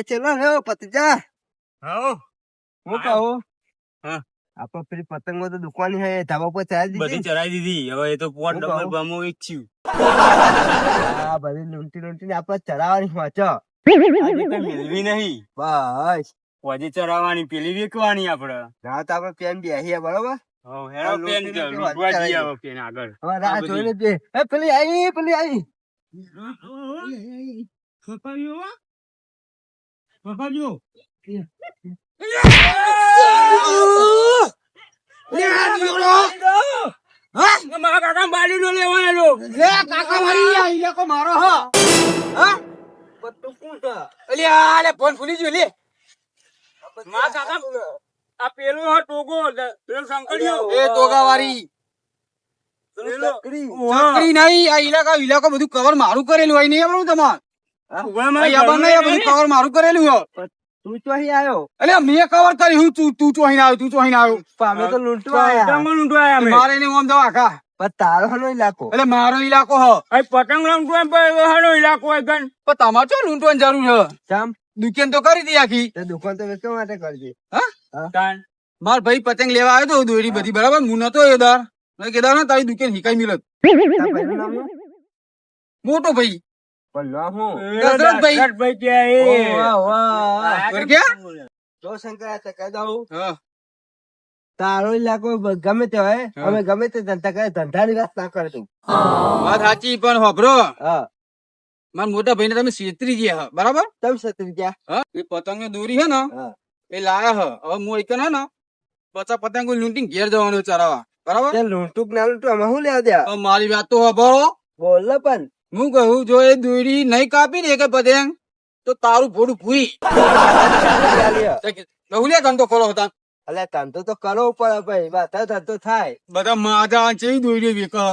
ચલો રે પતિજા હા હું કહું હા. આપડે પેલી પતંગો તો દુકાન હે ધાબા પર ચાલી બધી દીધી ચરાઈ દીધી. હવે એ તો પોટ હું નંબર કહું? ભામો ઈચ્છ્યું. હા બધી લૂંટી ને આપડે ચડાવવાની વાંચો આજે કઈ મેળવી નહીં. બસ આજે ચરાવવાની પેલી વેચવાની આપડે. રાત આપડે પેન બેહીએ બરોબર હવ હેરો આ પેન લૂંટીને લૂંટવા ચરાઈ જઈએ દો. હવે પેન આગળ. હવે આ રાહ બધી. જોઈને બે પેલી આવી મારા કાકા બાજુ નો લેવાનો. કાકા મારી આ ઇલાકો મારો હ હા પત્તું શું છે અલ્યા લે ફોન ભૂલી ગયો લે. મારા કાકા આ પેલું હ ટોગો પેલો શંકરિયો. એ ટોગાવાળી સકરી ચકરી નહીં આ ઇલાકો બધું કવર મારું કરેલું હોય નહીં આપણું તમાર બધું કવર મારું કરેલું હોય તું તો અહીં આવ્યો એટલે મેં કવર કર્યું તું ચોહીને આવ્યો તું ચોહીને આવ્યો અમે તો લૂંટવા આયા લૂંટવા આયા અમે. મારે એને ઓમ દવા આખા પણ તારો હનો ઇલાકો એટલે મારો ઇલાકો હ અહીં પતંગ લૂંટવા હાનો ઇલાકો હોય ગન. પણ તમારે શું લૂંટવાની જરૂર છે ચામ દુકાન તો કરી દી આખી તે દુકાન તો વેચવા માટે કરજે તાન. માર ભાઈ પતંગ લેવા આવ્યો તો દોરી બધી બરાબર હું નતો એદાર મેં કીધા ને તારી દુકાન હિકાઈ મિલત તારા ભાઈનું નામ શું? મોટો ભાઈ પણ નામ શું? દશરથભાઈ. દશરથભાઈ કે એ. ઓ વાહ વાહ પર ક્યાં જો શંકર આ તે કહી દઉં હા તારો ઇલાકો ગમે તે હોય હા. અમે ગમે તે ધંધા કરે ધંધાની વાત ના કરે તું વાત સાચી પણ હોભરો હા મારા મોટા ભાઈને તમે છેતરી ગયા હ બરાબર તમ સતરી ગયા હા એ પતંગ દોરી હે ને હા એ લાયા હ હવે હું એક ને પચાસ પતંગો લૂંટીને ઘેર જવાનું ચરાવા બરાબર તે લૂંટુક ના લૂંટુક અમે શું લેવા દે હવે મારી વાત તો હોભરો બોલ ને પણ હું કહું જો એ દોરી નહીં કાપી ને કે પતંગ તો તારું ભોડું પૂરી બહુલિયા ધંધો ખોલો હતા અલ્યા ધંધો તો કરવો પડે ભાઈ બધા ધંધો થાય બધા માજા છે દોરી વેક તો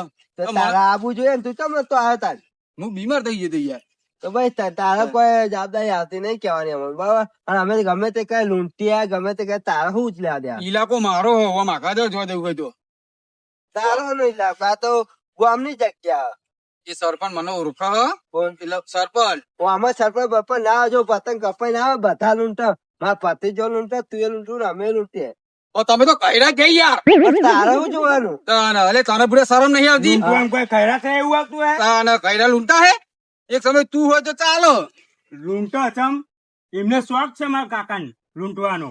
તારા આબુ જોઈએ ને તું ચમ નતો આવ્યો તાર હું બીમાર થઈ ગયો યાર તો ભાઈ તારા કોઈ જવાબદારી આવતી નહીં કહેવાની અમને બરાબર અને અમે ગમે તે કઈ લૂંટીયા ગમે તે કઈ તારા શું જ લેવા દે ઇલાકો મારો હોવા માખા જો જો દેવું હોય તો તારો નહીં લાગ આ તો ગામની જગ્યા એ સરપંચ મને ઓળખા હ કોણ એટલે સરપંચ આમાં સરપંચ બપન ના જો પતંગ કપાઈ ના આવે બધા લૂંટા મારા પતિ જો લૂંટા તું એ લૂંટું ને અમે લૂંટીએ ઓ તમે તો કઈરા ગઈ યાર પણ તારે શું જોવાનું અલે તને પૂરે શરમ નહીં આવતી લૂંટવામાં કોઈ ખૈરા થાય એવું આવતું હે? તાને કઈરા લૂંટા હે એક સમય તું હોય તો ચાલો લૂંટો ચમ એમને શોખ છે મારા કાકાને લૂંટવાનો.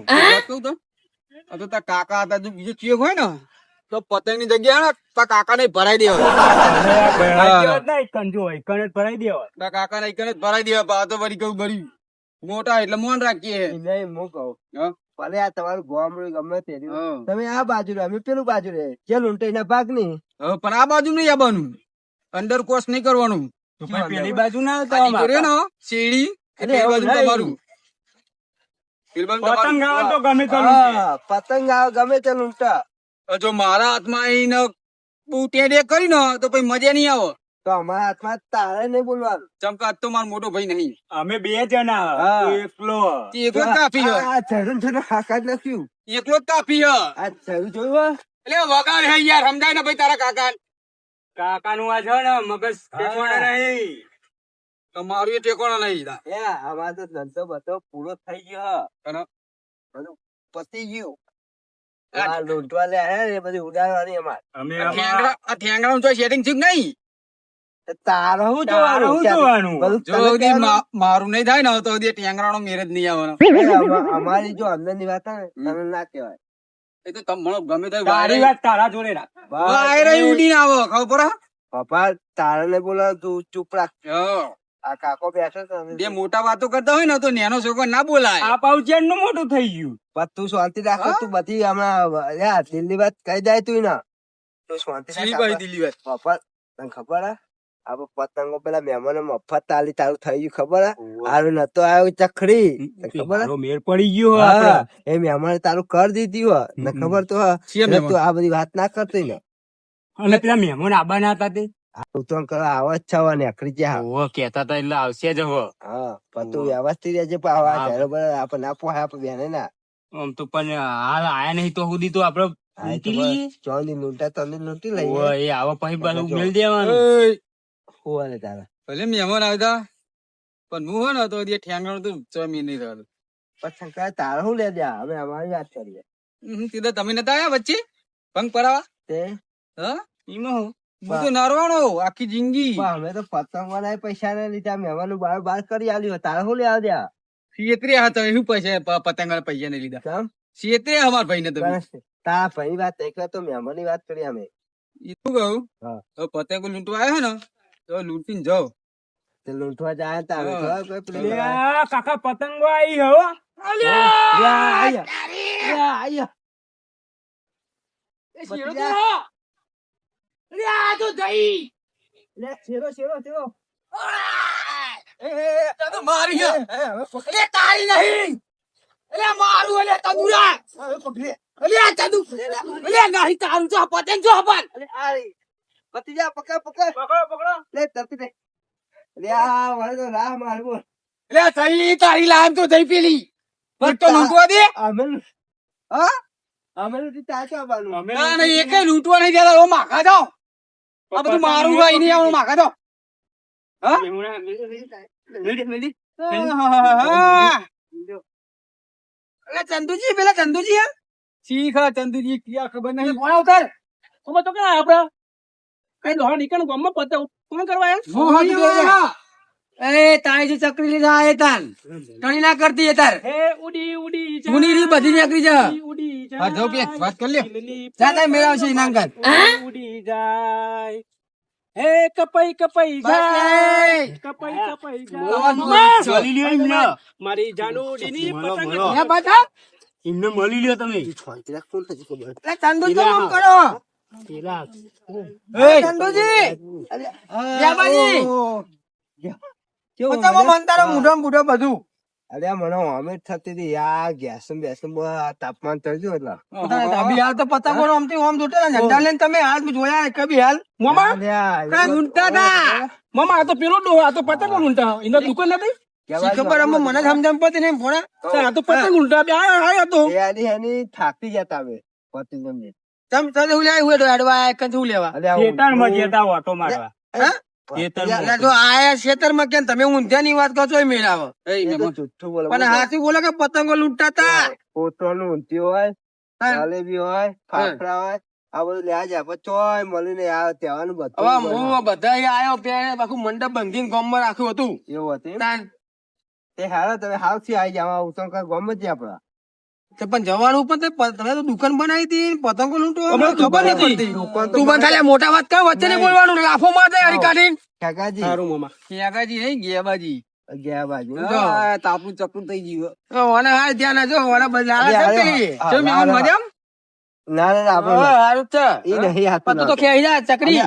કહું તો આ તો તારા કાકા હતા જો બીજો ચેક હોય ને તો પતંગ ની જગ્યા ને તારા કાકા ને ભરાઈ દેવા ભરાઈ દેવા. તારા કાકા ને એક જ ભરાઈ દેવા તો વળી કહું ભરી મોટા એટલે મોન રાખીએ નહીં હું કહું હા? ભલે આ તમારું ગામડું ગમે તે રહ્યું. હા. તમે આ બાજુ રહે અમે પેલું બાજુ રહે જે લૂંટે એના ભાગ નહીં હવે પણ આ બાજુ નહીં આવવાનું અંડર કોર્સ નહીં કરવાનું તો ભાઈ પેલી બાજુ ના આ આવતા દીકરી ને શેરડી એટલે એ બાજુ તમારું પેલી બાજુ પતંગ આવે તો તમારું. ગમે તો લૂંટે. હા, પતંગ આવે ગમે તે લૂંટા જો મારા હાથમાં આવીને બહુ ટેડે કરી ને તો પછી મજા નહીં આવે તો અમારા હાથમાં તારે નહીં બોલવાનું ચમકા આજ તો મારો મોટો ભાઈ નહીં અમે બે જણા હા. તું એકલો. તે એકલો જ કાપી હ આ ઝરું ઝરું હાકાત નાખ્યું એકલો જ કાપી હ આ ઝરું જોયું એટલે વગાડ હે યાર સમજાય ને ભાઈ તારા કાકા કાકાનું આ છે ને મગજ ઠેકાણે નહીં. તમારું એ ઠેકોણા નહીં હે અમારો તો ધંધો બધો પૂરો થઈ ગયો અને બધું પતી ગયું આ આ લૂંટવા લે હે એ બધી ઉડાડવાની અમાર અમે આ ઠેંગણાનું તો સેટિંગ થયું કે નહીં તો તારે શું તારે શું જોવાનું? બધું જો તમે હજી કહેવાનું. મારું નહીં થાય ને તો હજી ઠેંગણાનો મેરેજ નહીં આવવાનો અમારી જો અંદરની વાત હોય ને તમે ના કહેવાય એ તો તમને ગમે તે તારી વાત તારા જોડે રાખ. વાયરે ઉડીને આવો ખબર હે? પપ્પા તારે ને બોલા તું ચૂપ રાખ હા. આ કાકો બેઠો છે ને. બે મોટા વાતો કરતા હોય ને તો નેનો છોકરો ના બોલાય આ પાઉચેન નું મોટું થઈ ગયું. પણ તું શાંતિ રાખ હા? તું બધી હમણાં યાર દિલ્હી વાત કહી જાય તું ના તું શાંતિ સીરી રાખ ભાઈ દિલ્હી વાત પપ્પા તને ખબર હે આ પતંગો પેલા મહેમાનો મફત તાલી તારું થઈ ગયું ખબર હે હારું નતો આવ્યો ચખડી તને ખબર હે મારો મેળ પડી ગયો હા, આપડે. એ મહેમાન તારું કર દીધી હોય ને ખબર તો હે. છીએ એટલે મહેમાન. તું આ બધી વાત ના કરતી ને અને પેલા મહેમાન આબાના હતા તે ઉતરણ કરવા આવા જ છે ને અખડી જા ઓહો કેતા હતા એટલે આવશે જ હવે. હા પણ તું વ્યવસ્થિત રહેજે પણ આવા હા. ઘરે બરે આપણે ના પોહાય આપણે બેને ના આમ તો પણ હાલ આયા નહીં તો સુધી તો આપડે આ તો લૂંટી લઈએ. ચોની લૂંટા તને લૂંટી ઓહો, લઈએ એ આવા પછી પાછું જો. મેળ દેવાનું. ઓય, હોવાને તારા ભલે મહેમાન આવતા પણ હું હે ને તો એ ઠેંગણ તું જમીન નહીં રહેતું. પતંગ કરે તારે શું લે જા હવે અમારી વાત કરીએ સીધા તમે નતા આયા વચ્ચે ભંગ પડાવા તે હા ઈમાં હું હું તો નરવાણો આખી જિંદગી પણ અમે તો પતંગ વાળા પૈસા ને લીધા મહેમાન બાર બાર કરી આલ્યું તારે શું લેવા દે શેત્રે હતા એવું પૈસા પતંગ વાળા પૈસા નહીં લીધા કેમ શેત્રે અમાર ભાઈ ને તમે તારા ભાઈ વાત એક તો મહેમાન ની વાત કરી અમે શું કહું હા. હવે પતંગ લૂંટવા આવ્યો ને તો લૂંટીને જાઓ તે લૂંટવા જાય તારે હા. ખબર કોઈ પેલું લ્યા, કાકા પતંગો આવી હો આયા. આયા. એ શેરો તો હો. લ્યા, આ તો જઈ. લે, શેરો, શેરો, શેરો. મારી હવે પકડ. લે, તારી નહીં. લે, મારું લે તંદુરા. હવે પકડી. લે, તંદુ. લે, ગાડી તારું જો પતંગ જો પણ. અરે, આ રહી. પતી જા, પકડ, પકડ. પકડો પકડો. લે, તરતી દે. લે, આ મારે તો રાહ મારવું. લે, તઈ તારી લામ તો જઈ પેલી. તો લૂંટવા દે અમે હા અમે નથી તાચો આવવાનું ના ના એ કઈ લૂંટવા નહીં દેતા માખા જાઓ આ બધું મારું ભાઈ નહીં આવવાનું માખા જાઓ ચંદુજી પેલા ચંદુજી શીખ ચંદુજી ક્યાં ખબર નહીં કોણ ઉતાર અમે તો ક્યાં આપડા કઈ દોડા નીકળ ગામમાં પતંગ કોણ કરવા એમ એ તારી જે ચકરી લીધા એ તાન ટણી ના કરતી એ તાર હે ઉડી ઉડી જા જૂની રી બધી નીકળી જા ઉડી જા હા જો કે વાત કરી લે જા તાર મેળાવશે ઇનામ કર ઉડી જાય હે કપાઈ કપાઈ જાય કપાઈ કપાઈ જાય ચાલી લ્યો એમને મારી જાનુડીની પતંગ હે બાટા એમને મળી લ્યો તમે છોકરા કોણ થશે ખબર એ ચંદુજી કામ કરો પેલા એ ચંદુજી યાબાજી પતંગો મનતારો મૂઢો મૂઢો બધું અરે મને અમે થતી હતી યાર ગેસ બેસમ તાપમાન ચડ્યું એટલે અભી હાલ તો પતંગો નો આમથી આમ જોટે ને ઝંડા લઈને તમે હાલ જોયા ને કભી હાલ મામા કઈ લૂંટતા તા મામા આ તો પેલો ડોહો આ તો પતંગ ઊંટા એના દુકાન નથી શી ખબર અમે મને સમજમ પતી નહીં ભોણા આ તો પતંગ ઊંટા બે આયા તો એની થાકી જતા અમે પતિ ગમે તમ તને હું લાય હું અડવા કન હું લેવા ખેતરમાં જતા ઓટો મારવા હા એટલે જો આયા ખેતર માં કેમ તમે ઊંધ્યા ની વાત કરો છો એ મેળાવો જુઠ્ઠું બોલે પણ હાથી બોલે કે પતંગો લૂંટતા તા પોતવાનું ઊંધિયું હોય જલેબી હોય ફાફડા હોય આ બધું લેવા જાય પણ ચોય મળીને આવે તહેવાનું હવે બધું હું બધા આયો ત્યારે આખું મંડપ બંધીને ગામમાં રાખ્યું હતું એવું હતું એમ? તાન તે હારો તમે હાવથી આવી જાવ ઉતરણ કર ગમે છે આપડા તે પણ જવાનું પણ તમે તો દુકાન બનાવી હતી પતંગો લૂંટવા અમે ખબર દુકાન નથી હતી. પડતી તું પણ ખાલી મોટા વાત કર વચ્ચે નહીં બોલવાનું લાફો માર દે હરી કાઢીને કાકાજી સારું મામા ક્યાંકાજી નહીં ગેબાજી ગયા બાજુ તાપું ચપલું થઈ ગયું ઓને હાલ ધ્યાન જો ઓને બદલા અરે, અરે, ચકરી હા, જો મેં હા, મજામ ના ના ના આપણે હારું છે એ નહીં હાથું પતું તો ખેઈ જા ચકરી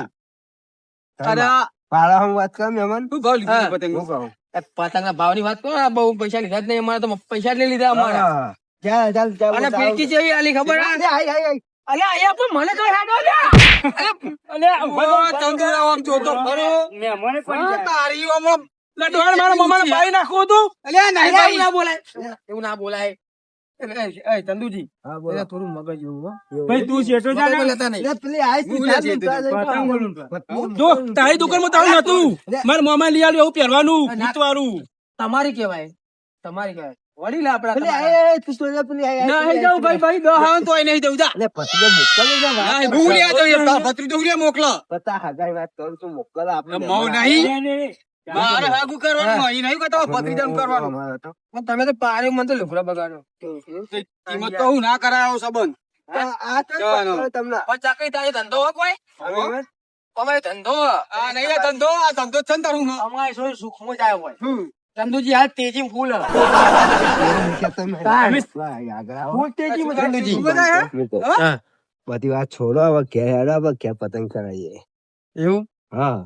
અરે ભાડા હું વાત કર મહેમાન શું ભાવ લીધું પતંગ હું કહું પતંગ ના ભાવ ની વાત કરો બહુ પૈસા લીધા જ નહીં અમારે તો પૈસા જ નહીં લીધા અમારે હા. ચાલ ચાલ ચાલ અને પેટી જેવી આલી ખબર આઈ, આઈ, આઈ. અલ્યા અહીંયા પણ મને તો હેડો લ્યા અલ્યા ચંદુરા આમ જોતો ખરો મને હા, તારી આમ લડવાણ મારા મામાને બાઈ નાખવું હતું અલ્યા નહીં ભાઈ ના બોલાય એવું ના બોલાય એ ચંદુજી હા, બોલો. એને થોડું મગજ એવું હો ભાઈ તું શેઠો જા મગજ ને. લેતા નહીં લે, પેલી આઈ હું તી, લે ચાલ, છે, ચાલ, ચાલ, પતંગ ચાલ. લૂંટવા. પતંગ જો તારી દુકાનમાં તારું નતું મારા મામા લઈ આવ્યું એવું પહેરવાનું ના. ગીતવાળું તમારી કહેવાય તમારી કહેવાય વડીલ આપડા પેલી તમારા. આઈ, આઈ, તું તો જા, પેલી આઈ, આઈ, નહીં પેલી જાઉં આઈ, ભાઈ ભાઈ દહાણ તોય નહીં જવું જા લે, પછી તો મોકલી દે, વાત નહીં, કર. હું લ્યા તો એ તાર ભત્રીજો હું લ્યા મોકલો પતા હગાઈ વાત કરું છું, મોકલ આપણે મઉ મહેમાન નહીં ને, ને. મારે હાગું કરવાનું અહીં નહીં કરતા ભત્રીજાનું કરવાનું અમારે તો. પણ તમે તો પાડ્યો મને તો લુગડા બગાડો કિંમત તો હું ના કરાયો સંબંધ આ તો ચાલો. પકડો તમને. પણ ચાકરી તારે ધંધો હોય કોઈ હવે અમારે ધંધો આ નહીં આ ધંધો જ છે ને તારું અમારે શું સુખમાં જાય હોય ચંદુજી હાલ તેજી ફૂલ ખેતરમાં તાર. ભાઈ, આગળ આવો. ફૂલ તેજી ચંદુજી હા. બધી વાત છોડો હવે ઘેર હેડો હવે ઘેર પતંગ કરાવીએ એવું હા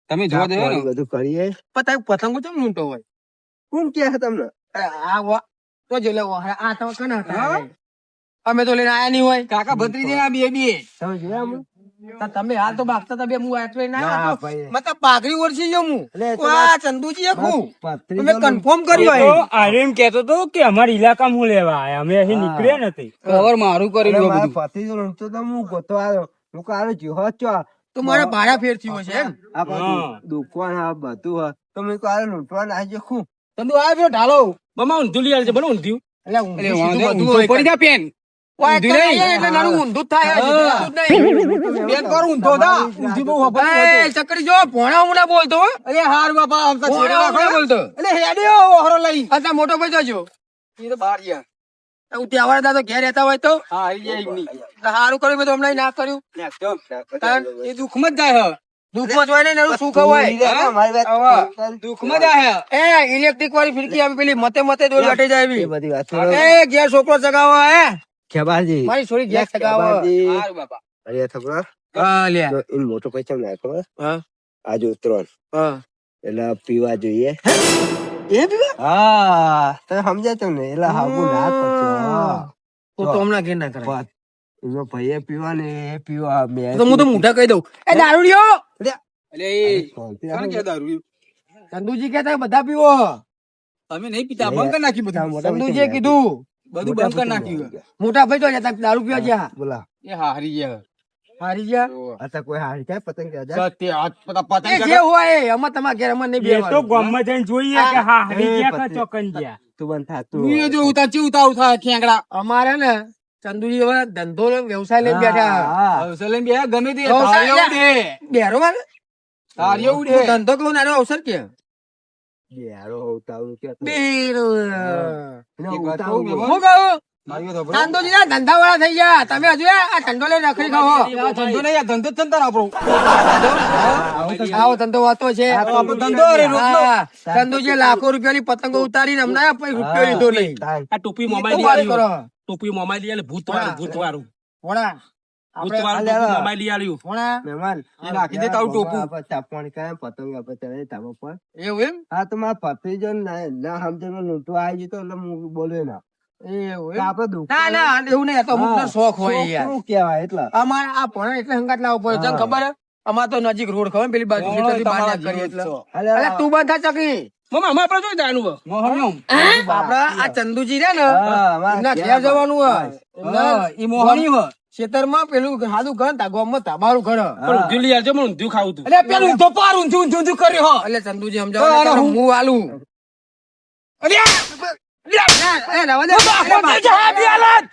તમે જોવા દો ને બધું કરીએ પતંગ પતંગો ચમ લૂંટો હોય કોણ કે છે તમને તો જો લેવો આ તો કના હતા અમે તો લઈને આયા નહીં હોય કાકા ભત્રીજી ના બે બે તમે જોયા અમે? તમે હાલ તો બાગતા તા બે હું એટલે ના ના, આવ્યો. ભાઈ. મતલબ પાઘડી ઓળખી ગયો હું એટલે તો વાહ ચંદુજી એક હું પત્રી તમે તો કન્ફર્મ એ કર્યું તો હોય આર્યન કહેતો હતો કે અમારા ઇલાકામાં હું લેવા આયા અમે અહીં હા. નીકળ્યા નથી કવર મારું એટલે કરેલું મારા બધું પતિ તો નહોતો તો હું ગોતો આવ્યો હું કહું, આનો જીવો જ છો. તો મારા ભાડા ફેર થયું છે એમ આ બધું હા. દુકાન આ બધું હોય તો મેં કહું, આને લૂંટવા ના આવજો. શું ચંદુ આ પેલો ઢાલો મામા ઊંધું લઈ આવજે ભલે ઊંધું એટલે ઊંધું પડી જા પેન ઊંધું નહીં એટલે નાનું ઊંધું જ થાય પેન કર ઊંધો થા ઊંધી બહુ એ ચકડી જો ભોણા હું ના બોલતો હો. અરે હાર બાપા આમ તો છેડે ભોણા હું ના રાખો બોલતો. એટલે હેડ્યો ઓહરો લઈ આ મોટો ભાઈ જોજો એ તો બહાર ગયા હું ત્યાં વાળા તો ઘેર રહેતા હોય તો હા આવી જાય એમની સારું કર્યું મેં તો હમણાં ના કર્યું એ દુઃખમાં જ જાય દુઃખમાં જોઈ ને એનું સુખ હોય મારી વાત દુઃખમાં જાય એ ઇલેક્ટ્રિક વાળી ફિરકી આવી પેલી મતે મતે દોડ બેઠી જાય એ એવી. બધી વાતો એ ઘેર છોકરો ચગાવો હે ખેબાજી મારી છોરી ઘેર ચગાવો ખેબાજી હારું બાપા અરે છોકરા હા લ્યા જો ઇન મોટો પૈસા ના ખબર હા આજ ઉતરણ હા એટલે પીવા જોઈએ એ પીવા હા તમે સમજ્યા છો ને એટલે હાબુ ના કરશો તો હમણાં ઘેર ના કરાય વાત એનો ભાઈએ પીવા ને એ પીવા બે તો હું તો મોઢા કહી દઉં એ દારૂડિયો એટલે એ કોણ કે દારૂ ચંદુજી કહેતા બધા પીવો અમે નહીં પીતા બંધ કરી નાખી બધું ચંદુજીએ કીધું બધું બંધ કરી નાખ્યું મોટા ભાઈ તો જતા દારૂ પીવા ગયા બોલા એ હારી ગયા હારી ગયા અચ્છા કોઈ હારી જાય પતંગ કે હજાર સત્ય આ પતંગ એ જે હોય એ અમાર તમારા ઘેર અમાર નહીં એ તો બેવાનું. ગામમાં જઈને જોઈએ કે હા હરી એ ગયા કે પતિ. ચોકન ગયા તું બંધ થા તું એ જો ઉતા ચી ઉતા ખેંગડા અમારે ને ચંદુજી હવે ધંધો ને વ્યવસાય લઈને બેઠા અવસર લઈને બે ગમે તે અવસર તાળીઓ લે. ઉડે બેરો માં તાળીઓ ઉડે ધંધો કહું નાનો અવસર કે બેરો ઉતાવળું કે બેરો એક વાત કહું મેમો? હું કહું તાળીઓ તો બરો. ચંદુજી ના ધંધા વાળા થઈ ગયા તમે હજુ આ ધંધો લઈને નખરી ખાઓ આ ધંધો નહીં આ ધંધો જ છે ને તારો આપણો આવો ધંધો વાતો છે આ તો આપણો ધંધો અરે રોજનો. હા. ચંદુજી લાખો રૂપિયાની પતંગો ઉતારીને હમણાં પછી રૂપિયો લીધો નહીં આ ટોપી શું મોબાઈલ વાત લઈ કરો આવ્યો ટોપી મોબાઈલ લઈ આવ્યો ભૂત વાળું ભૂત વાળું ભોળા ભૂત વાળું ટોપી મોબાઈલ લઈ આવ્યું ભોળા મહેમાન એ નાખી દે તારું ટોપું. ચાપણ કરે પતંગ આપણે ચડે તાબા પર એવું એમ હા તો મારા ભત્રીજો ના સમજે લૂંટવા આવી ગયો તો એટલે હું બોલ્યો ના એવું એમ આપડે દુઃખ ના ના એવું નહીં આ તો અમુક નો શોખ હોય યાર શું કેવાય એટલે અમારે આ ભણે એટલે હંગાત લાવવો પડે તને ખબર હે? અમાર તો નજીક રોડ ખબર પેલી બાજુ ખેતરથી બહાર ના કરીએ એટલે અલે તું બંધ થા ચકરી મામા અમે આપણે જોઈ જાણવું હે. મોહણિયો. આપડા આ ચંદુજી રે ને હા, અમારા એમના ઘેર ઘેર જવાનું હોય હા, ઈ મોહણિયો હે. ખેતરમાં પેલું સાદું ઘર તા ગામમાં તાબારું ઘર પણ ઊંધિયું લઈ આવજો મને ઊંધિયું ખાવું હતું એટલે પેલું ઊંધો પાર ઊંધું ઊંધું ઊંધું કર્યું હો. એટલે ચંદુજી સમજાવો ને તારું મું આલું અલ્યા! એ રવા દે બાપો થઈ જાય આ બિયાલત!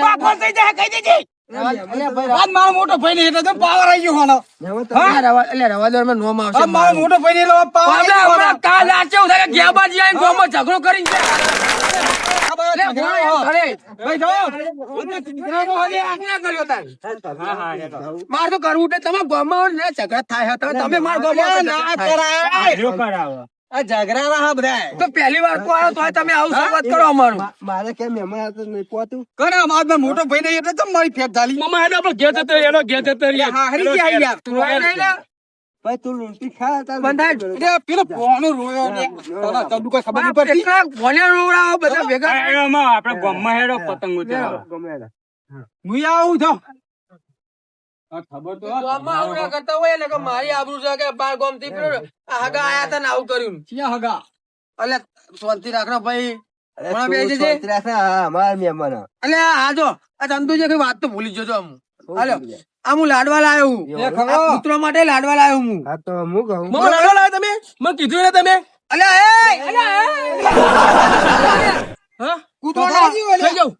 બાપો થઈ જાય કહી દેજે. આજ મારો મોટો ભાઈ ને એટલે તો પાવર આવી ગયો હોનો. રવા દે અમે નોમ આવશે આ મારો મોટો ભાઈ ને એટલે પાવર આવી ગયો હોનો. કાલ આ કેવું થાય કે ગેબાજી આઈને ગામમાં ઝઘડો કરીને આ બધા લે, ઝઘડા ભોળા હો. ઘરે. ભાઈ જો, બધા ઝઘડાનો હો લે. આજ્ઞા કર્યો તાર. હા હા એ તો. માર તો કરવું એટલે તમારા ગામમાં હોય ને ઝઘડા થાય હતા તમે મારા ગામમાં અલ્યા, ઝઘડા ના થાય. કરાય. જો કરાવો આ ઝઘડા ના હા બધા. તો પહેલી વાર કો આવ્યો તો તમે આવું શરૂઆત કરો અમારું મારે કેમ મહેમાન આવતો નહીં પોતું કોને અમારો મોટો ભાઈ ને એટલે તો મારી ફેટ ઝાલી. મામા હેડો આપણે ઘેર જતો રહ્યો, એનો ઘેર જતો રહ્યો. હા, હરી ગયા યાર. તું રોય નહીં ને? ભાઈ તું લૂંટી ખા તાર બંધાય. લૂંટી એટલે પેલો પોણો રોયો ને. તને ચંદુ કોઈ ખબર નહીં બાપ, પડતી. કેટલા ભોળિયા રોવડાવો બધા ભેગા આ એમાં આપણે ગામમાં હેડો પતંગ ઉતરાવો. ગમે તે. હું આવું છો. આ ખબર તો ગામમાં આવું ના કરતા હોય એટલે કે મારી આબરૂ છે કે બાર ગામથી પેલો આ હગા આયા હતા ને આવું કર્યું ક્યાં હગા? એટલે શાંતિ રાખો ભાઈ અરે ભણા તું બેસી શાંતિ રાખ ને, હા, અમારા મહેમાન આ. એટલે આ જો આ ચંદુજી કઈ વાત તો ભૂલી જજો આમ હાલો આ હું લાડવા લાયો હું એ ખરો. આ કૂતરો માટે લાડવા લાયો હું હા તો હું કહું મામા લાડવા લાવ્યા તમે મને કીધું ને તમે હા કૂતરો કથા જેવું થઈ જાઉં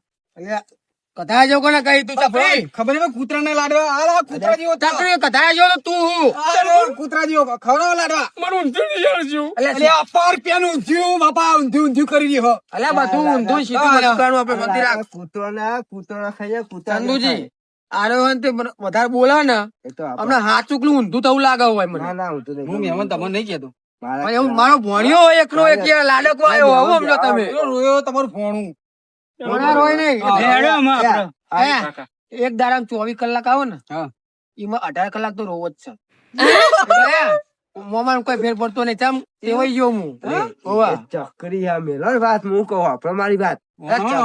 કથા જો કોને કહી તું ચપરી ખબર નહીં કૂતરા ને લાડવા આ કૂતરા જેવો થા. ચપરી કથા જો તો તું હું આ કૂતરા જેવો ખવડાવો લાડવા. મને ઊંધિયું લઈ આવજો. એટલે આ પર પેનું ઊંધિયું બાપા ઊંધિયું ઊંધિયું કરી રહ્યો. અલ્યા બધું ઊંધું સીધું બધું આપણે મંદિર આ કૂતરો ખાઈ જાય કૂતરા ચંદુજી આરે હોય ને તે વધારે બોલે ને એ તો આપણે- હમણાં હાથ ચૂકલું ઊંધું થવું લાગે હોય મને ના ના હું તો નહીં હું મહેમાન તમને નહીં કહેતો. મારા પણ એવું મારો ભણ્યો હોય એકલો એક યાર લાડકો આવ્યો આવો સમજો તમે પેલો રોયો તમારું ભોણું. ભણાર હોય નહીં હેડો આમાં આપણે. હે? એક દાડામાં 24 કલાક આવે ને હા. એમાં 18 કલાક તો રોવો જ છે મોમાં કોઈ ફેર પડતો નહીં ચમ તેવાઈ ગયો હું હોવા. એ ચકરી આ મેલો વાત હું કહું આપણે મારી વાત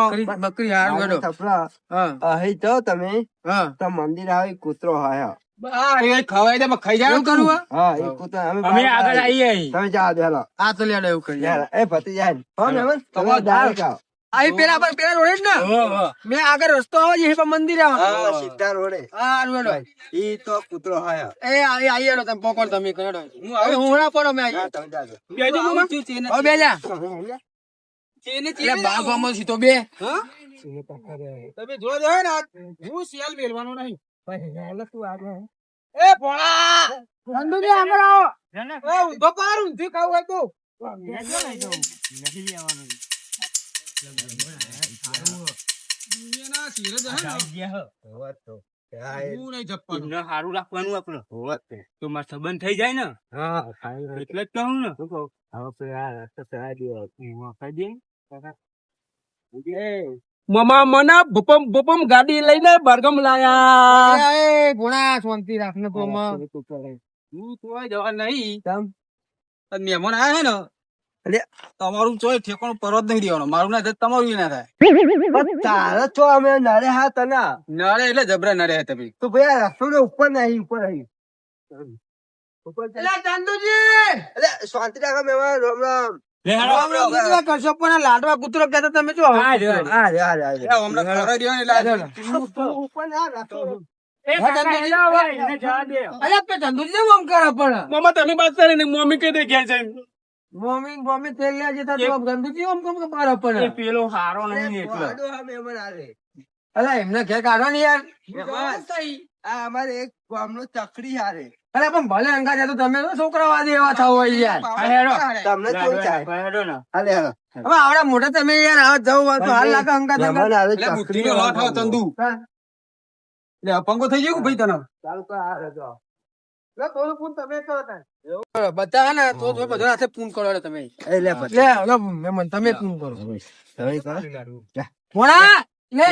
ચકરી બકરી હાર ગયો થપડા હા અહીં તો તમે હા તો મંદિર આવે કૂતરો હોય આ એ ખવાય દે પણ ખાઈ જાય એવું કરવું હે? હા એ કૂતરો અમે બહાર આગળ આવીએ. આવીએ તમે જાઓ દે હેલો આ તો લેડો એવું કરી યાર, એ ભત્રીજા હે. હો મહેમાન, તમે તમારો direct આવો. અહીં પેલા રોડે જ ને મેં આગળ રસ્તો આવે છે પણ મંદિર આવે હા, સીધા રોડે હા રોડે ઈ તો કૂતરો હાયા એ આઈ હેડો તમે પકડ તમે કહેડો હું ના પડો મેં હા, તમે જાજો. બેજો મામા. હવે બેજા એટલે બાગવામાં સીધો બે તમે જોવા જાવ ને હું શિયાળ મેલવાનો નહીં. એ ભોળા નંદુજી આગળ આવો. એ ઊંધો પાર ઊંધી ખાવું હોય તો દુનિયાના શિરે જ હે ને. હોત તો. હા, એ- હું નહીં જપવાનું. એમને સારું રાખવાનું આપણે હોત તે. તો મારો સંબંધ થઈ જાય ને હા, ખાઈ રહ્યો. એટલે જ કહું ને શું કહું? હવે પેલા રસ્તો ચડાવી દ્યો. કહી દે મમા મના ભૂપમ ભૂપમ ગાડી લઈને બરગમ લાયા. એ ગુણા શાંતિ રાખને તો હું તોય જવા નહીં. કેમ? અને મહેમાન આવ્યા ને અલે. તમારું ચોય ઠેકાણું પરત નહીં દેવાનું. મારું ના થાય તમારું ય ના થાય. પણ તારે છો અમે નડે હા તને નડે એટલે જબરા નડે તમે. તો ભાઈ આ રસ્તો ને ઉપર નહીં ઉપર નહીં ઉપર જા. એટલે ચંદુજી અલે શાંતિ રાખો મહેમાન રામ રામ કરશો પણ લાડવા કૂતરો કહેતા તમે જો હા રે હા રે એટલે હમણાં ખવડાવી દેવાનું એટલે આજે ઉપર ના રાખો અરે પે ચંદુજી આમ કરે પણ મમ્મા તમે બાત કરે ને મમ્મી કહી દે ઘેર જઈને. મમ્મી તેલ લે જતા તો ગંદુજી આમ કેમ કરે પણ પેલો હારો નહીં એટલે વાડો હા મહેમાન આ રે. અરે એમને ઘેર કાઢવા નહીં યાર મહેમાન, આ અમારે એક ગામનો ચકડી હારે અરે પણ ભલે અંગા જાય તો તમે તો છોકરાવાદી એવા થાવ હોય યાર તમને કેવું ચાય હાલે હાલો. હવે આવડા મોટા તમે યાર આવા જવું હોય તો હાલ લાગે અંગા મહેમાન હારે એટલે ચકડી બુદ્ધિનો લાઠ આવે ચંદુ. એટલે અપંગો થઈ ગયો કે ભાઈ તને? ચાલુ કર આ રે જો. બધા ને તો બધા હાથે પૂન કરો રે તમે એ લે પછી. લે હવે મહેમાન તમે પૂન કરો તમે કરો. ભોણા લે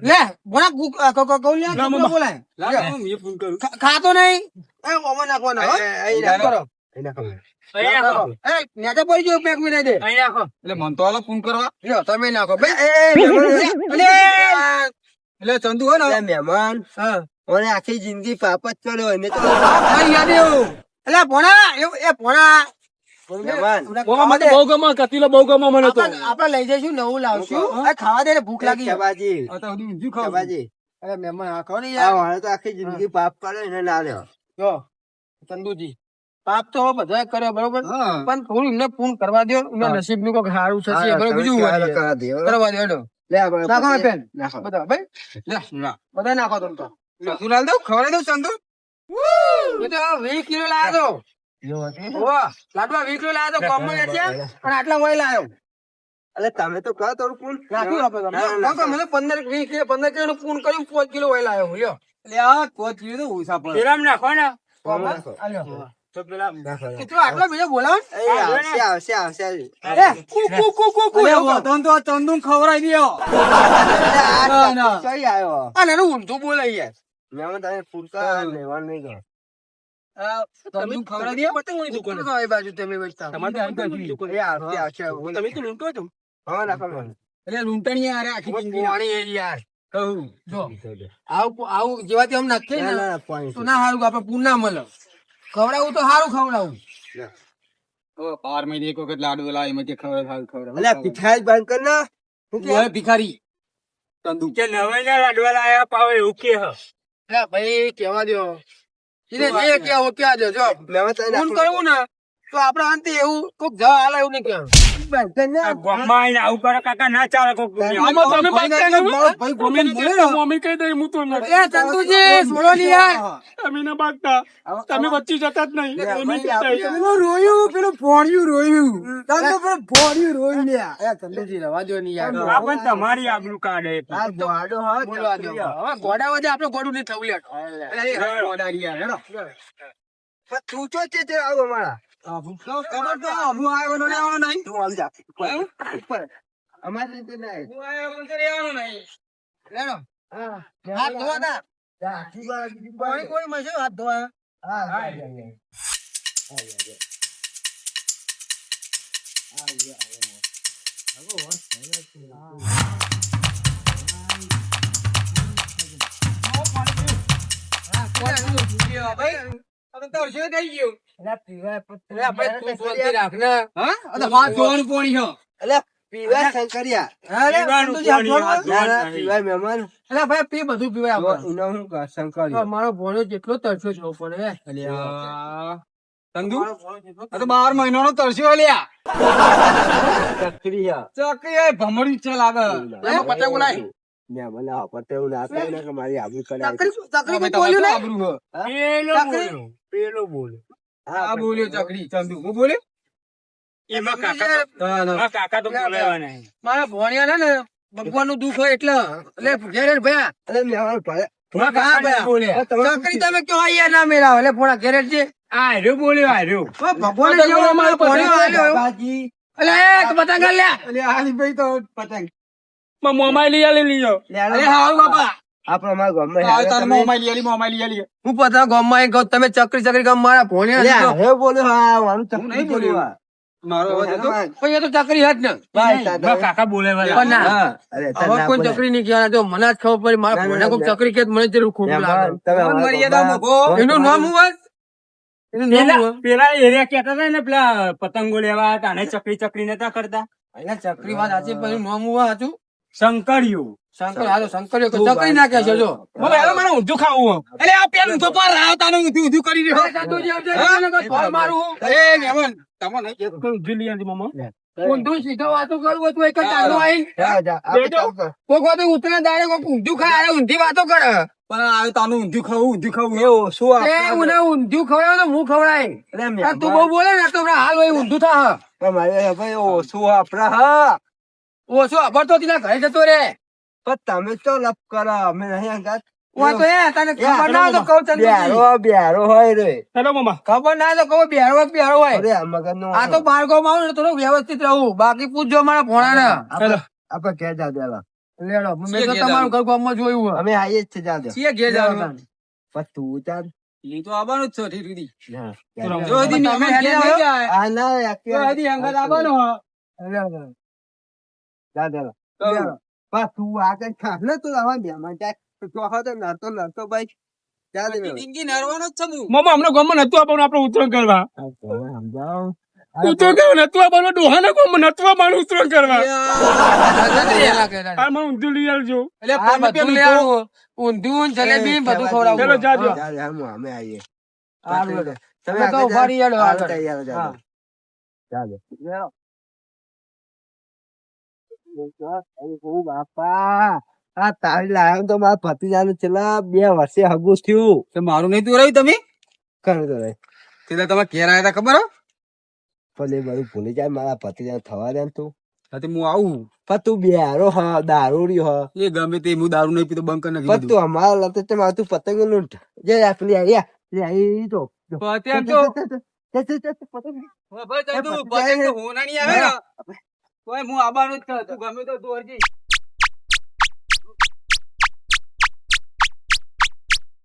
લે ભોણા કૌલિયા ના, મમ્મા. બોલાય લાગે હું એ ફોન કરું. ખાતો નહીં એ ઓમાં નાખવાનો હો. અહીં નાખો. અહીં નાખો. એ નેતે પડી ગયો પેક વિના દે એટલે મન તો હાલો ફોન કરવા. લ્યો તમે નાખો બે એટલે ચંદુ હોય ને અલે મહેમાન હા ઓને આખી જિંદગી પાપ જ કર્યો એને તો યાદ એવું એટલે ભોણા એ ભોણા મહેમાન મને તો બહુ ગમે કતીલો બહુ ગમે મને તો. આપડે લઈ જઈશું નવું લાવશું આ ખાવા દે ને ભૂખ લાગી ખેબાજી આ તો બધું ઊંધિયું ખાવું. ખેબાજી અરે મહેમાન આ ખાઓ ને આ યાર વાળો તો આખી જિંદગી પાપ કરે એને ના લ્યો. જો ચંદુજી પાપ તો બધા કર્યો બરોબર હા. પણ થોડું એમને પૂન કરવા દો એમના નસીબ નું કોઈ સારું થશે એ બધું બીજું હોય. કરા દે, હો. કરવા દો હેડો. લે આપણે નાખો પછી પેન નાખો. બધા ભાઈ લે, ના. બધા નાખો તમે તો તું લાલ દઉં ખવડાવી દઉં ચંદુ. એ તો 20 કિલો લાવ્યો જો હશે. તો લાડવા 20 કિલો લાવ્યો તો કમ પણ આટલા હોય લાવ્યો અલે તમે તો કહો થોડું પૂન. નાખ્યું આપણે ના, ના, તમે મને 15 કિલો 15 કિલો નું પૂન કર્યું 5 કિલો હોય લાવ્યો લ્યો એટલે આ કોચ જીવ તો ઓછા પડે. પેલામ નાખો ને નાખો. આ લ્યો. તો પેલા નાખો. કેટલો આટલો બીજો બોલાવો ને? એ આવશે આવશે આવશે એ કુ કુ કુ કુ અરે એવું. બધાને તો આ ચંદુ ખવડાવી દ્યો. અલે આ ના. કઈ આવ્યો આ નાનું ઊંધું બોલાય યાર મહેમાન તમે ફૂલકા લેવાનું નહીં કહો. ચંદુ ખવડાવી દ્યો. દુકાન તો આ બાજુ તમે બેઠા તમારે તો આવી બાજુ. એ આવશે આવશે તમે તો લૂંટો છો. હા નાખો મહેમાન. એટલે લૂંટણીએ હારે આખી જિંદગી પાણી એ યાર કહું. જો આવું જેવાથી આમ નાખીએ ના, ને ના, પાણી તો ના સારું આપડે પૂન ના મળે ખવડાવું તો સારું ખવડાવું હવે બાર મહિને એક વખત લાડુ લાવી એમાં કે ખવડાવ. અલે આ પિઠાઈ જ બંધ કર ના. ઓય ભિખારી. ચંદુ. કે નવાઈ ના લાડવા લાયા પાવે એવું કે હ અરે ભાઈ કેવા દો એને જે કેવો ક્યાં દો જો મહેમાન તમે ફોન નાખો. કરવું ને તો આપડે અંતે એવું કોક જવા હાલે એવું નહીં કહેવાનું બંધ કર ના. આ ગામમાં આઈને આવું કરે કાકા ના ચાલે કોક આમાં તમે બાત કરી ને. ભાઈ ગોમીન બોલે ને. મમ્મી કહી દે હું તો નથી. એ ચંદુજી છોડો ની યાર તમે ના બાગતા. તમે વચ્ચે જતા જ નહીં. મમ્મી કહી દે. પેલું રોયું પેલું ભોણ્યું રોયું તમે પેલું ભોણ્યું રોયું લ્યા એ ચંદુજી રવા દો ની યાર આ પણ તમારી આબરૂ કાઢે આ ગોળો હા, બોલવા દો હવે ગોડા વધે આપણે ગોડું નહીં થવું લ્યા પણ તું ચો છે તે આવો અમારા. ખબર તો હું આવ્યો ને લેવાનો નહીં. તું આમ જા. ઉપર. અમારી રીતે નહીં. હું આવ્યો ને લેવાનો નહીં. લેડો હા. હાથ ધોવા તા જા, આખી બાર બીજી બાર. પાણી કોઈ મળશે હાથ ધોવા હા, હા, અરે તું શાંતિ રાખ ને હા? આ તો હાથ ધોવાનું પાણી છે. અલે પીવા શંકરિયા. અરે, પીવાનું ચંદુજી, પાણી આ હાથ થોડું- ના, ના, નહીં. પીવાય મહેમાન. અલા ભાઈ પી બધું પીવાય તો આપણે. એનો શું કહે, તો શંકરિયો. મારો ભોણો જેટલો તરસ્યો છે પડે અલ્યા, ચંદુ, આ તો 12 મહિનાનો તરસ્યો અલ્યા. ચકરિયા. ચકરી એ ભમરી છે લાગે. એમાં પતંગ બોલાય. મહેમાન આવો, પણ તેવું ના થાય ને કે મારી આબરૂ કરાય. તકરી અમે કોઈ બોલ્યું તમારું નહીં? આબરૂ હે. પેલો બોલ્યો. આ બોલ્યો ચકરી, ચંદુ. હું બોલ્યો? એમાં કાકા કાકા તો બોલાવ્યા નહીં. મારા ભોણિયા ને ભગવાનનું દુઃખ હોય એટલે ઘેરે ભયા અરે મહેમાન ભાઈ, હા ભયા ચકરી તમે કયો અહીંયા ના મેળાવો એટલે પોણા ઘેરે જ છે આ હાર્યો બોલ્યો હાર્યો. ભગવાન જેવો અમારો ભોણિયો આલ્યો એવો. બાબાજી. એટલે એક પતંગ આલ લ્યા. અલ્યા, હાલી ભાઈ તો પતંગ. માં મોમાઈ લઈ આલે લીજો. અરે હાલ બાપા. આપણે અમારા ગામમાં હાલ હેડે તાર તમે. મોમાઈ લઈ આલી, મોમાઈ લઈ આલી. હું પતંગ ગામમાં આવીને કહું તમે ચકરી ગામ મારા ભોણિયા અલ્યા, દીધો. હવે બોલ્યો, હા, મારું હું ચકરી નહીં બોલ્યો. બોલ્યો. મારો અવાજ હતો? પણ એ તો ચકરી હજ ને ભાઈ, દાદા. માં કાકા બોલાવ્યા. પણ ના. હા. અરે, તાર હવે ના કોઈ બોલાય. ચકરી નહીં કહેવાના તો મને જ ખબર પડી મારા ના, ના, ભોણિયા કોઈ ના. ચકરી કે મને જરૂર ખોટું લાગે મહેમાન, તમે અમારા મર્યાદા ગામમાં- મૂકો. એનું નામ હું હોય? એનું નામ પેલા હું હોય? પેલા એરિયા કેતા હતા ને પેલા પતંગો લેવા હતા ને ચકરી નતા કરતા. અહીંયા ચકરી વાત સાચી પણ એનું નામ હું હોય સાચું? શંકરિયું. શંકર હાલો શંકરીઓ કે ચકરી ના કહે છે જો બાબા, હેલો, મને ઊંધું ખાવું હે. અલ્યા, આ પેલું ઊંધું પર રાવ, તાનું ઊંધું ઊંધું કરી રહ્યો. ચંદુજી આવજે, એને કોઈ ફોન મારું. એ મહેમાન, તમને નહીં કહેતો. ઊંધું લઈ આવજે મામા. ઊંધું સીધો વાતો કરવું હોય તો એક જ ચાંદો આવીને જા, જા, આપણે બેજો. ચાલ કર. કોક વાર તો ઉતરે દાડે કોક ઊંધું ખાય અરે ઊંધી વાતો કરે પણ આ તાનું ઊંધું ખાવું, ઊંધું ખાવું. એવું, શું એ આપણે- મને ઊંધું ખવડાવે તો હું ખવડાય અરે, આ તું બહુ બોલે ને તો હમણાં હાલ હોય ઊંધું થા પણ મારે ભાઈ, ઓ, શું આપણા, હા. ઓછો અભરતો તેના ઘરે જતો રે પણ તમે તો લપ કરો, અમે નહીં અંગાત. ઓ તો એ તને ખબર ના હોય તો કહું ચંદુજી બેરો, બેરો હોય રે. હેલો મામા. ખબર ના હોય તો કહું બેરો હોય તો બેરો હોય અરે, આ મગજનો- આ તો બાળકો માં આવું ને થોડું વ્યવસ્થિત રહું બાકી પૂછજો મારા ભોણા આપણે- આપણે ઘેર જા દેલા. લેડો મેં તો તમારું ઘર ગામમાં જોયું હોય અમે આવીએ જ છે, જા દે. છીએ ઘેર જવાનું પણ તું ચાલ. ઈ તો આવવાનું જ છે, ઠીક ઠીક. હા, તો રમો. જો હજી તમે મહેમાન હેડે ઘેર નહીં આવો? જાય. આ ના, જો હજી અંગત આવવાનો હે. જા દેલા. પણ તું આગળ ખાસ ને, તું આવા મહેમાન જાય. તું આવો તો નડતો નડતો ભાઈ. જા દે મેં. જિંદગી નરવાનો જ છે હું. મામા હમણાં ગામમાં નતું આપવાનું આપણે ઉતરણ કરવા. આ તમે સમજાવો. ઉતરણ કરવા નતું આપવાનું ડોહાના ગામમાં નતું આપવાનું ઉતરણ કરવા. આ મને ઊંધું લઈ આવજો. એટલે આ ફોન બધું પેલું લઈ આવું. ઊંધિયું ને જલેબી ને બધું ખવડાવું. ચાલો, જાજો. જા દે, હા, અમે આવીએ. હારું હેડો. તમે અમે તો આગળ ઉભા રહી હેડો જા. આગળ. તૈયાર જા હા. દે. જા દે. ઓ બાપા, આ તારી લાયો તો મારા ભતીજાને છેલ્લા 2 વર્ષે હગું થયું. તો મારું નહીં તું રહ્યું તમે કરે તો રે. એટલે તમે ઘેર આવ્યા હતા ખબર હો? પણ એ બધું ભૂલી જાય, મારા ભતીજાને થવા દે ને તું. હા, તો હું આવું. પણ તું બેરો હ, દારૂડી હ. એ ગમે તે હું દારૂ નહીં પીતો, બંધ કરી નાખી પણ બધું. તું અમારા લતે તે મારું પતંગ નું જે આપણી આયા લે આઈ તો પતંગ તો પતંગ પતંગ તો હોના નહીં આવે ને. તોય હું આવવાનું જ છું. તું ગમે તો દોરજી.